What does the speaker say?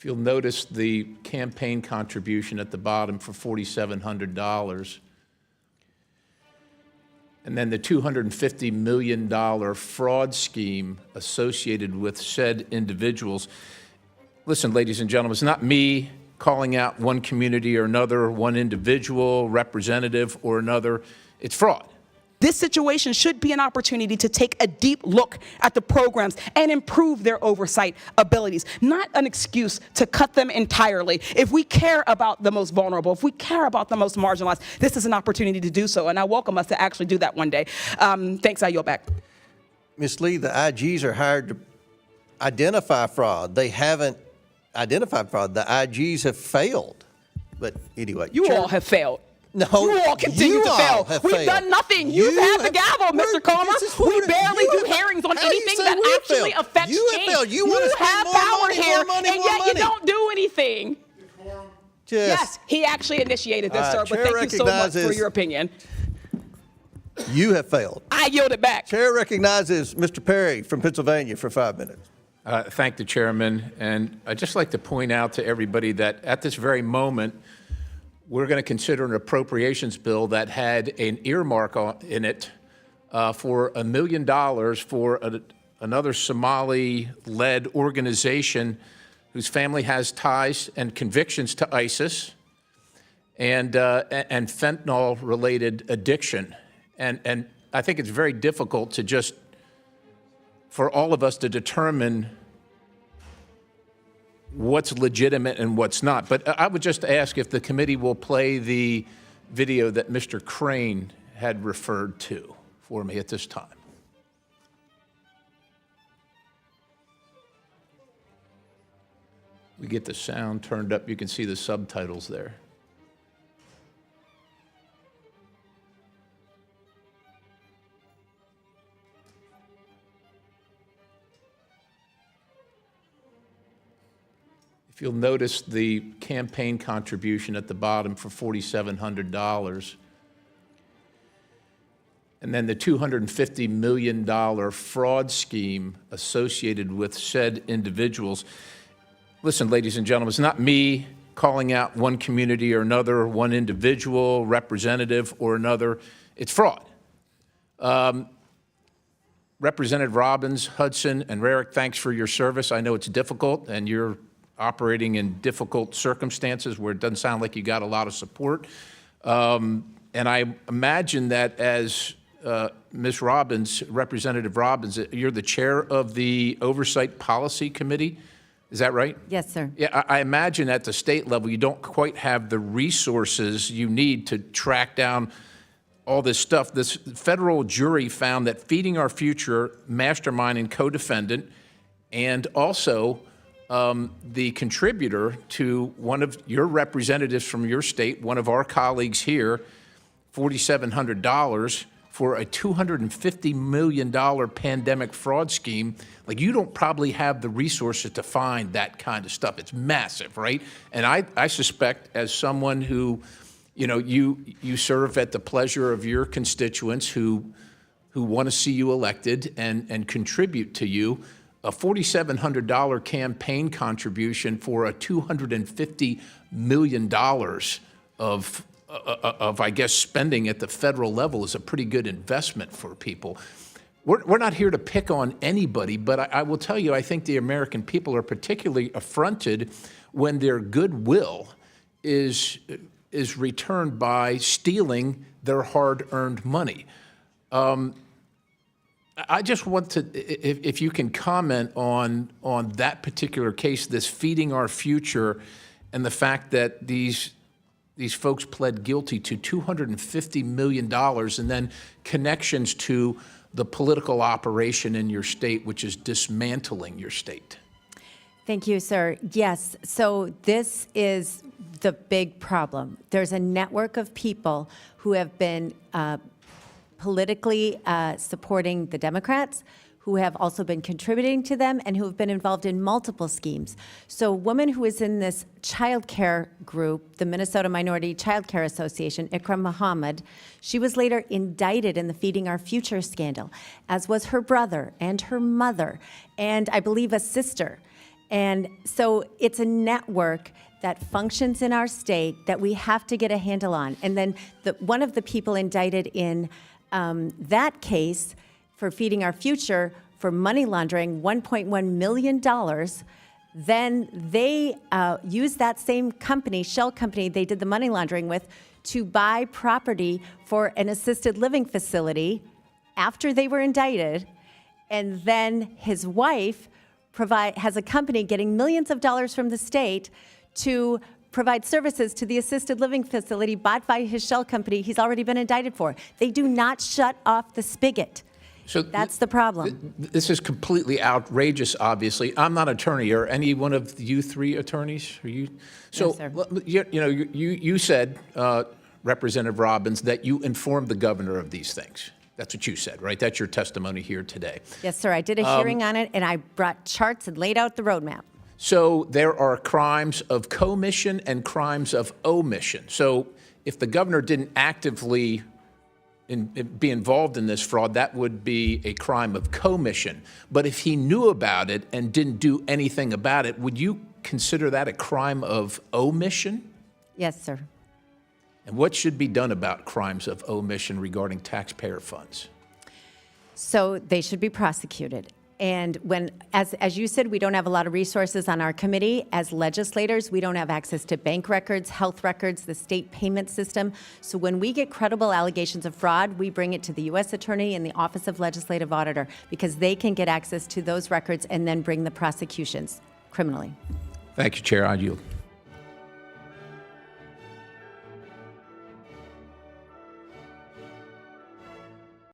you'll notice the campaign contribution at the bottom for $4,700. And then the $250 million fraud scheme associated with said individuals. Listen, ladies and gentlemen, it's not me calling out one community or another, one individual, representative or another. It's fraud. This situation should be an opportunity to take a deep look at the programs and improve their oversight abilities, not an excuse to cut them entirely. If we care about the most vulnerable, if we care about the most marginalized, this is an opportunity to do so, and I welcome us to actually do that one day. Thanks, I yield back. Ms. Lee, the IGs are hired to identify fraud. They haven't identified fraud. The IGs have failed. But anyway. You all have failed. No, you all continue to fail. We've done nothing. You've had the gavel, Mr. Comer. We barely do hearings on anything that actually affects change. You have power here, and yet you don't do anything. Yes, he actually initiated this, sir, but thank you so much for your opinion. You have failed. I yield it back. Chair recognizes Mr. Perry from Pennsylvania for 5 minutes. Thank the chairman. And I'd just like to point out to everybody that at this very moment, we're going to consider an appropriations bill that had an earmark in it for $1 million for another Somali-led organization whose family has ties and convictions to ISIS and fentanyl-related addiction. And I think it's very difficult to just, for all of us to determine what's legitimate and what's not. But I would just ask if the committee will play the video that Mr. Crane had referred to for me at this time. We get the sound turned up. You can see the subtitles there. If you'll notice the campaign contribution at the bottom for $4,700, and then the $250 million fraud scheme associated with said individuals. Listen, ladies and gentlemen, it's not me calling out one community or another, one individual, representative or another. It's fraud. Representative Robbins, Hudson, and Rarick, thanks for your service. I know it's difficult, and you're operating in difficult circumstances where it doesn't sound like you got a lot of support. And I imagine that as Ms. Robbins, Representative Robbins, you're the chair of the Oversight Policy Committee. Is that right? Yes, sir. Yeah, I imagine at the state level you don't quite have the resources you need to track down all this stuff. This federal jury found that Feeding Our Future mastermind and co-defendant, and also the contributor to one of your representatives from your state, one of our colleagues here, $4,700 for a $250 million pandemic fraud scheme. Like, you don't probably have the resources to find that kind of stuff. It's massive, right? And I suspect, as someone who, you know, you serve at the pleasure of your constituents who want to see you elected and contribute to you, a $4,700 campaign contribution for a $250 million of, I guess, spending at the federal level is a pretty good investment for people. We're not here to pick on anybody, but I will tell you, I think the American people are particularly affronted when their goodwill is returned by stealing their hard-earned money. I just want to, if you can comment on that particular case, this Feeding Our Future, and the fact that these folks pled guilty to $250 million, and then connections to the political operation in your state, which is dismantling your state. Thank you, sir. Yes, so this is the big problem. There's a network of people who have been politically supporting the Democrats, who have also been contributing to them, and who have been involved in multiple schemes. So a woman who is in this child care group, the Minnesota Minority Child Care Association, Ikram Muhammad, she was later indicted in the Feeding Our Future scandal, as was her brother and her mother, and I believe a sister. And so it's a network that functions in our state that we have to get a handle on. And then one of the people indicted in that case for Feeding Our Future for money laundering $1.1 million, then they used that same company, shell company they did the money laundering with, to buy property for an assisted living facility after they were indicted. And then his wife has a company getting millions of dollars from the state to provide services to the assisted living facility bought by his shell company he's already been indicted for. They do not shut off the spigot. So that's the problem. This is completely outrageous, obviously. I'm not an attorney. Are any one of you three attorneys? Are you? So, Yes, sir. You said, Representative Robbins, that you informed the governor of these things. That's what you said, right? That's your testimony here today. Yes, sir. I did a hearing on it, and I brought charts and laid out the roadmap. So there are crimes of commission and crimes of omission. So if the governor didn't actively be involved in this fraud, that would be a crime of commission. But if he knew about it and didn't do anything about it, would you consider that a crime of omission? Yes, sir. And what should be done about crimes of omission regarding taxpayer funds? So they should be prosecuted. And as you said, we don't have a lot of resources on our committee. As legislators, we don't have access to bank records, health records, the state payment system. So when we get credible allegations of fraud, we bring it to the U.S. Attorney and the Office of Legislative Auditor, because they can get access to those records and then bring the prosecutions criminally. Thank you, Chair. I yield.